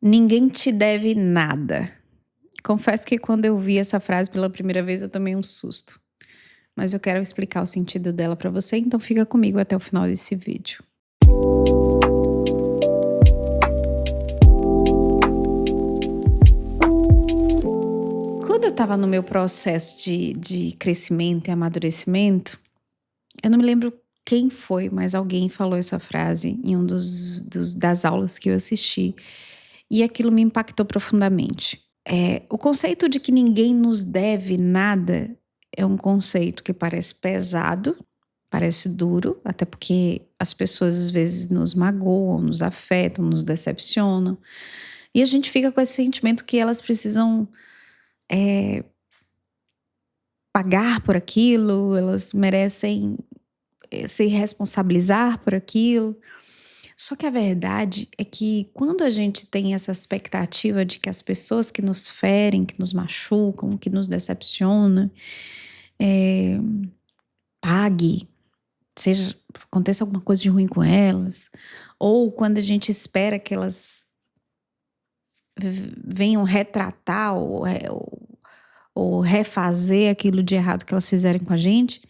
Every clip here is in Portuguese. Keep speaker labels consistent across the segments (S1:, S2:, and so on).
S1: Ninguém te deve nada. Confesso que quando eu vi essa frase pela primeira vez eu tomei um susto. Mas eu quero explicar o sentido dela pra você, então fica comigo até o final desse vídeo. Quando eu estava no meu processo de crescimento e amadurecimento, eu não me lembro quem foi, mas alguém falou essa frase em um das aulas que eu assisti, e aquilo me impactou profundamente. O conceito de que ninguém nos deve nada é um conceito que parece pesado, parece duro, até porque as pessoas às vezes nos magoam, nos afetam, nos decepcionam, e a gente fica com esse sentimento que elas precisam pagar por aquilo, elas merecem se responsabilizar por aquilo. Só que a verdade é que quando a gente tem essa expectativa de que as pessoas que nos ferem, que nos machucam, que nos decepcionam, pague, seja aconteça alguma coisa de ruim com elas, ou quando a gente espera que elas venham retratar ou refazer aquilo de errado que elas fizerem com a gente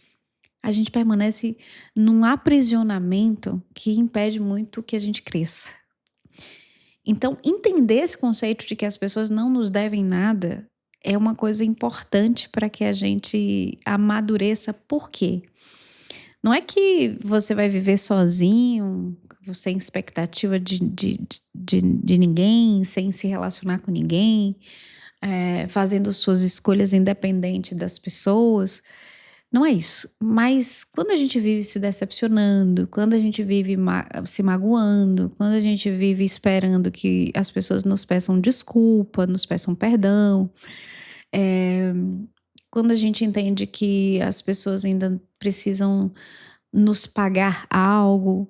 S1: permanece num aprisionamento que impede muito que a gente cresça. Então, entender esse conceito de que as pessoas não nos devem nada é uma coisa importante para que a gente amadureça. Por quê? Não é que você vai viver sozinho, sem expectativa de ninguém, sem se relacionar com ninguém, fazendo suas escolhas independente das pessoas. Não é isso, mas quando a gente vive se decepcionando, quando a gente vive se magoando, quando a gente vive esperando que as pessoas nos peçam desculpa, nos peçam perdão, quando a gente entende que as pessoas ainda precisam nos pagar algo,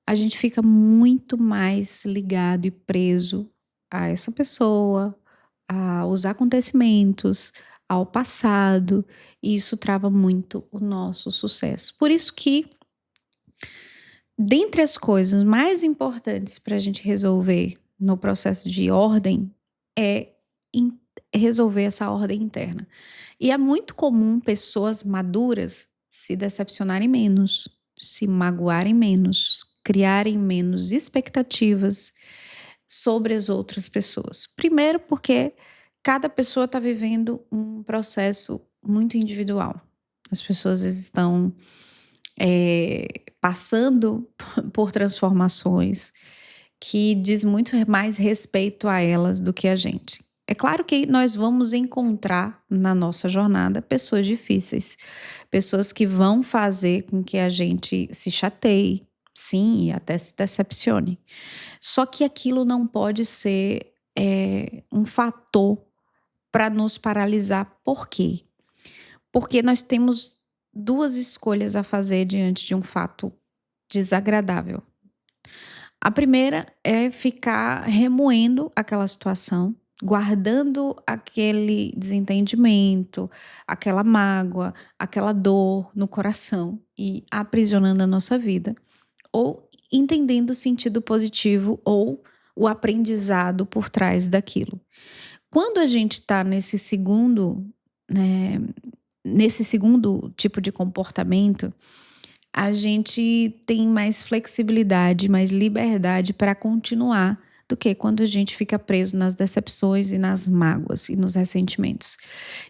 S1: a gente fica muito mais ligado e preso a essa pessoa, aos acontecimentos, ao passado, e isso trava muito o nosso sucesso. Por isso que, dentre as coisas mais importantes para a gente resolver no processo de ordem, é resolver essa ordem interna. E é muito comum pessoas maduras se decepcionarem menos, se magoarem menos, criarem menos expectativas sobre as outras pessoas. Primeiro porque cada pessoa está vivendo um processo muito individual. As pessoas às vezes estão passando por transformações que diz muito mais respeito a elas do que a gente. É claro que nós vamos encontrar na nossa jornada pessoas difíceis, pessoas que vão fazer com que a gente se chateie, sim, e até se decepcione. Só que aquilo não pode ser um fator para nos paralisar. Por quê? Porque nós temos duas escolhas a fazer diante de um fato desagradável. A primeira é ficar remoendo aquela situação, guardando aquele desentendimento, aquela mágoa, aquela dor no coração e aprisionando a nossa vida, ou entendendo o sentido positivo ou o aprendizado por trás daquilo. Quando a gente está nesse segundo tipo de comportamento, a gente tem mais flexibilidade, mais liberdade para continuar do que quando a gente fica preso nas decepções e nas mágoas e nos ressentimentos.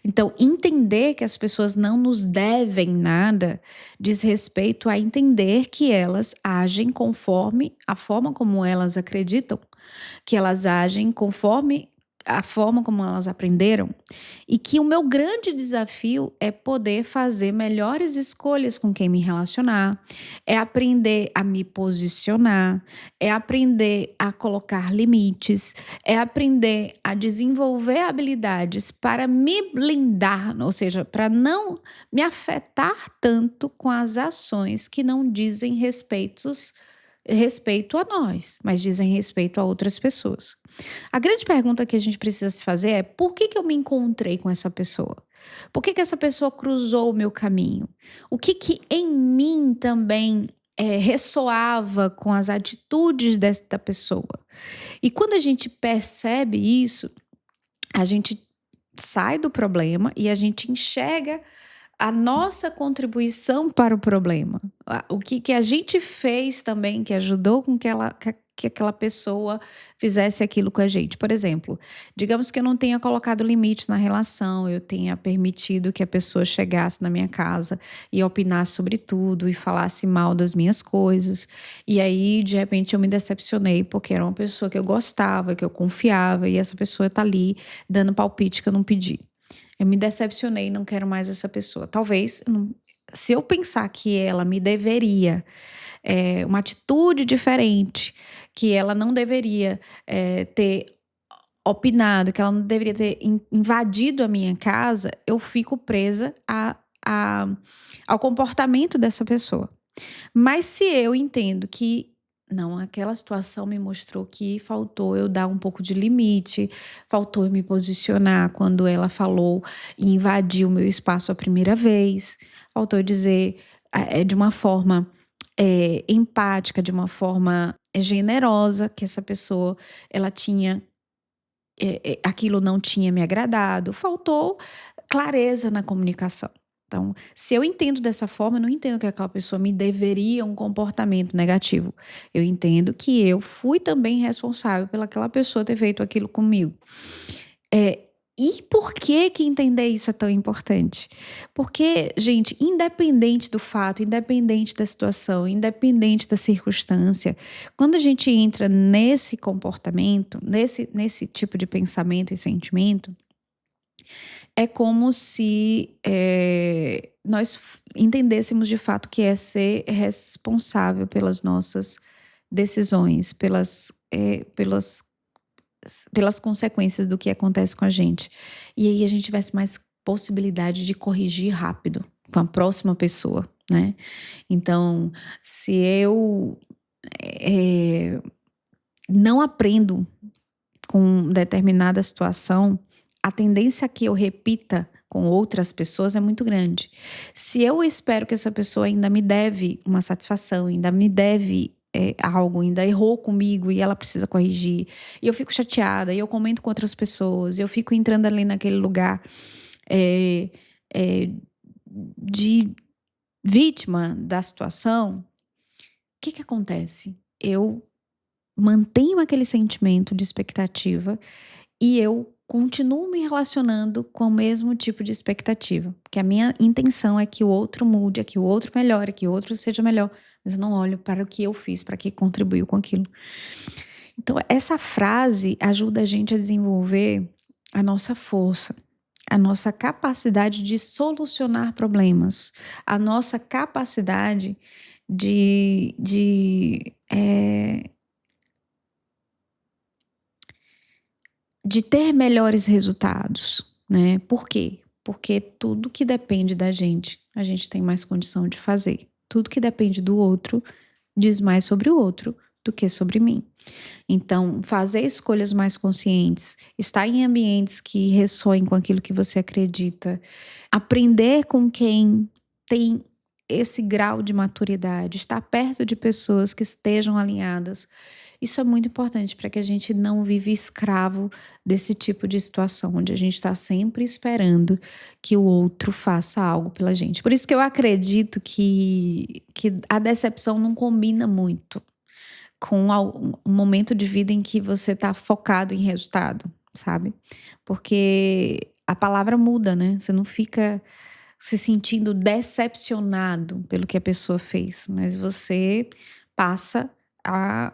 S1: Então, entender que as pessoas não nos devem nada diz respeito a entender que elas agem conforme a forma como elas acreditam, que elas agem conforme a forma como elas aprenderam, e que o meu grande desafio é poder fazer melhores escolhas com quem me relacionar, é aprender a me posicionar, é aprender a colocar limites, é aprender a desenvolver habilidades para me blindar, ou seja, para não me afetar tanto com as ações que não dizem respeito a nós, mas dizem respeito a outras pessoas. A grande pergunta que a gente precisa se fazer é: por que eu me encontrei com essa pessoa? Por que essa pessoa cruzou o meu caminho? O que em mim também ressoava com as atitudes desta pessoa. E quando a gente percebe isso, a gente sai do problema e a gente enxerga a nossa contribuição para o problema. O que a gente fez também que ajudou com que aquela pessoa fizesse aquilo com a gente. Por exemplo, digamos que eu não tenha colocado limite na relação, eu tenha permitido que a pessoa chegasse na minha casa e opinasse sobre tudo e falasse mal das minhas coisas. E aí, de repente, eu me decepcionei porque era uma pessoa que eu gostava, que eu confiava, e essa pessoa tá ali dando palpite que eu não pedi. Eu me decepcionei, não quero mais essa pessoa. Talvez, se eu pensar que ela me deveria uma atitude diferente, que ela não deveria ter opinado, que ela não deveria ter invadido a minha casa, eu fico presa ao comportamento dessa pessoa. Mas se eu entendo que não, aquela situação me mostrou que faltou eu dar um pouco de limite, faltou eu me posicionar quando ela falou e invadiu o meu espaço a primeira vez, faltou eu dizer de uma forma empática, de uma forma generosa, que essa pessoa ela tinha aquilo não tinha me agradado, faltou clareza na comunicação. Então, se eu entendo dessa forma, eu não entendo que aquela pessoa me deveria um comportamento negativo. Eu entendo que eu fui também responsável pelaquela pessoa ter feito aquilo comigo. E por que entender isso é tão importante? Porque, gente, independente do fato, independente da situação, independente da circunstância, quando a gente entra nesse comportamento, nesse tipo de pensamento e sentimento, é como se nós entendêssemos de fato que é ser responsável pelas nossas decisões, pelas consequências do que acontece com a gente. E aí a gente tivesse mais possibilidade de corrigir rápido com a próxima pessoa, né? Então, se eu não aprendo com determinada situação, a tendência que eu repita com outras pessoas é muito grande. Se eu espero que essa pessoa ainda me deve uma satisfação, ainda me deve algo, ainda errou comigo e ela precisa corrigir, e eu fico chateada, e eu comento com outras pessoas, e eu fico entrando ali naquele lugar de vítima da situação, o que acontece? Eu mantenho aquele sentimento de expectativa e eu continuo me relacionando com o mesmo tipo de expectativa. Porque a minha intenção é que o outro mude, é que o outro melhore, é que o outro seja melhor. Mas eu não olho para o que eu fiz, para que contribuiu com aquilo. Então, essa frase ajuda a gente a desenvolver a nossa força, a nossa capacidade de solucionar problemas, a nossa capacidade de ter melhores resultados, né? Por quê? Porque tudo que depende da gente, a gente tem mais condição de fazer. Tudo que depende do outro diz mais sobre o outro do que sobre mim. Então, fazer escolhas mais conscientes, estar em ambientes que ressoem com aquilo que você acredita, aprender com quem tem esse grau de maturidade, estar perto de pessoas que estejam alinhadas. Isso é muito importante para que a gente não viva escravo desse tipo de situação, onde a gente está sempre esperando que o outro faça algo pela gente. Por isso que eu acredito que a decepção não combina muito com um momento de vida em que você está focado em resultado, sabe? Porque a palavra muda, né? Você não fica se sentindo decepcionado pelo que a pessoa fez, mas você passa a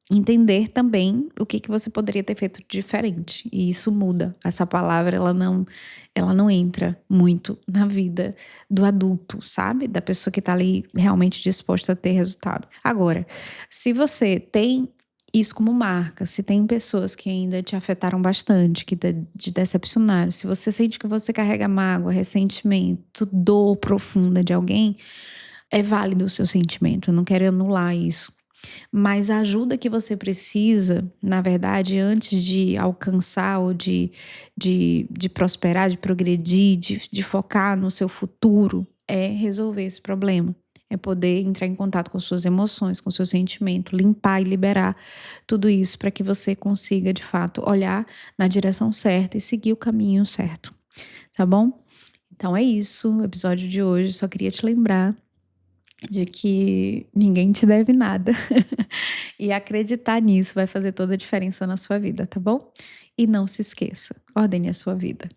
S1: entender também o que você poderia ter feito diferente. E isso muda. Essa palavra, ela não entra muito na vida do adulto, sabe? Da pessoa que tá ali realmente disposta a ter resultado. Agora, se você tem isso como marca, se tem pessoas que ainda te afetaram bastante, que te decepcionaram, se você sente que você carrega mágoa, ressentimento, dor profunda de alguém, é válido o seu sentimento. Eu não quero anular isso. Mas a ajuda que você precisa, na verdade, antes de alcançar ou de prosperar, de progredir, de focar no seu futuro, é resolver esse problema. É poder entrar em contato com suas emoções, com seu sentimento, limpar e liberar tudo isso para que você consiga, de fato, olhar na direção certa e seguir o caminho certo, tá bom? Então é isso, o episódio de hoje. Só queria te lembrar de que ninguém te deve nada. E acreditar nisso vai fazer toda a diferença na sua vida, tá bom? E não se esqueça, ordene a sua vida.